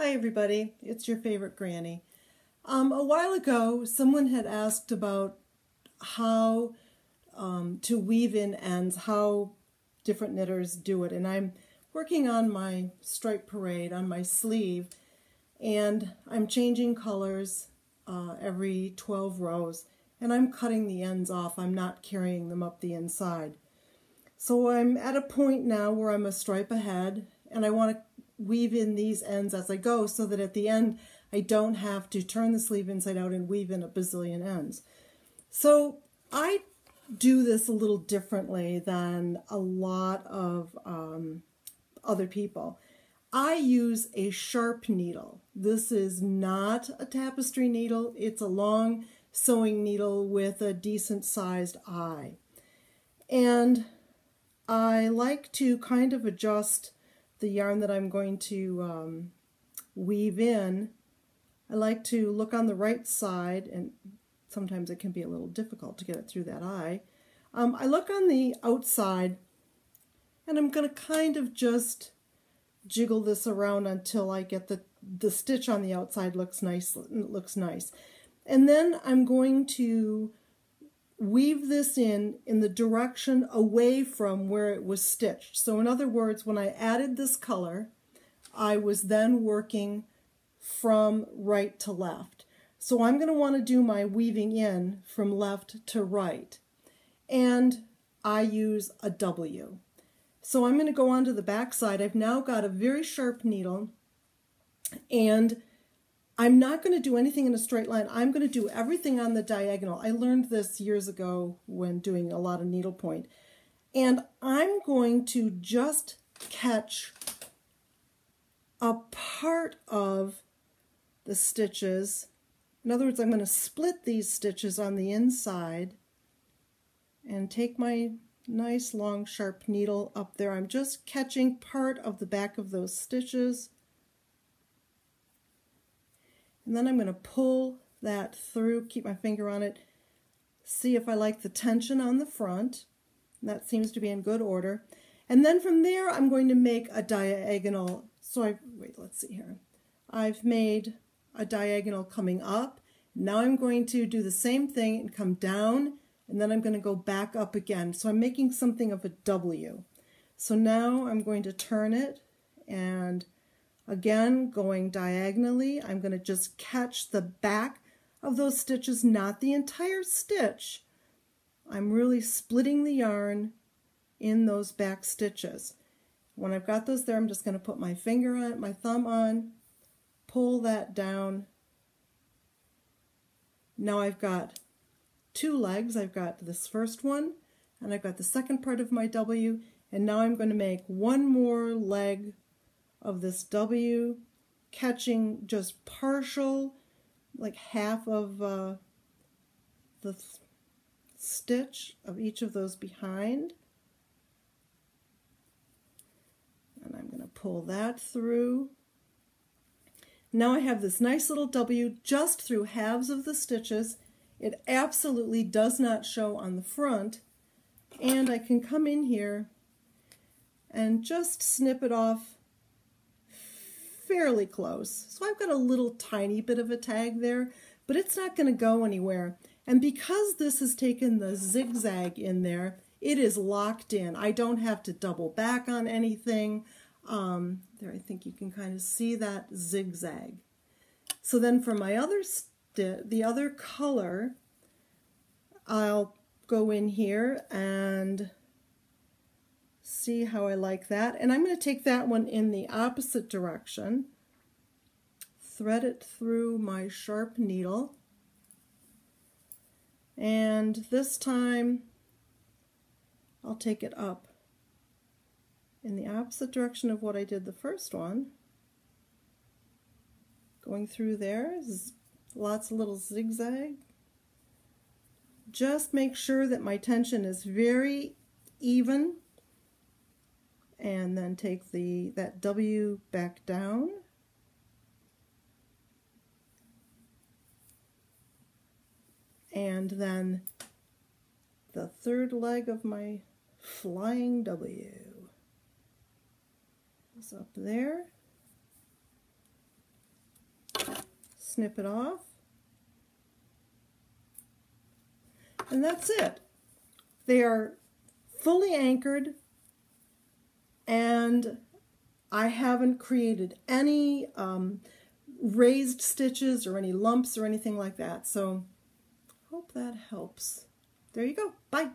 Hi everybody, it's your favorite granny. A while ago, someone had asked about how to weave in ends, how different knitters do it, and I'm working on my stripe parade on my sleeve, and I'm changing colors every 12 rows, and I'm cutting the ends off. I'm not carrying them up the inside. So I'm at a point now where I'm a stripe ahead, and I want to weave in these ends as I go so that at the end I don't have to turn the sleeve inside out and weave in a bazillion ends. So I do this a little differently than a lot of other people. I use a sharp needle. This is not a tapestry needle. It's a long sewing needle with a decent sized eye. And I like to kind of adjust the yarn that I'm going to weave in. I like to look on the right side, and sometimes it can be a little difficult to get it through that eye. I look on the outside, and I'm going to kind of just jiggle this around until I get the stitch on the outside looks nice. And then I'm going to weave this in the direction away from where it was stitched. So in other words, when I added this color, I was then working from right to left. So I'm going to want to do my weaving in from left to right. And I use a W. So I'm going to go on to the back side. I've now got a very sharp needle, and I'm not going to do anything in a straight line. I'm going to do everything on the diagonal. I learned this years ago when doing a lot of needlepoint. And I'm going to just catch a part of the stitches. In other words, I'm going to split these stitches on the inside and take my nice long sharp needle up there. I'm just catching part of the back of those stitches. And then I'm going to pull that through, keep my finger on it, see if I like the tension on the front. That seems to be in good order. And then from there I'm going to make a diagonal. So let's see here. I've made a diagonal coming up. Now I'm going to do the same thing and come down, and then I'm going to go back up again. So I'm making something of a W. So now I'm going to turn it, and again, going diagonally, I'm going to just catch the back of those stitches, not the entire stitch. I'm really splitting the yarn in those back stitches. When I've got those there, I'm just going to put my finger on it, my thumb on, pull that down. Now I've got two legs. I've got this first one, and I've got the second part of my W, and now I'm going to make one more leg of this W, catching just partial, like half of the stitch of each of those behind. And I'm going to pull that through. Now I have this nice little W just through halves of the stitches. It absolutely does not show on the front, and I can come in here and just snip it off fairly close. So I've got a little tiny bit of a tag there, but it's not going to go anywhere. And because this has taken the zigzag in there, it is locked in. I don't have to double back on anything. There, I think you can kind of see that zigzag. So then for my other the other color, I'll go in here and see how I like that. And I'm going to take that one in the opposite direction, thread it through my sharp needle, and this time I'll take it up in the opposite direction of what I did the first one. Going through there, lots of little zigzag. Just make sure that my tension is very even, and then take that W back down. And then the third leg of my flying W is up there. snip it off. And that's it. They are fully anchored, and I haven't created any raised stitches or any lumps or anything like that. So hope that helps. There you go. Bye.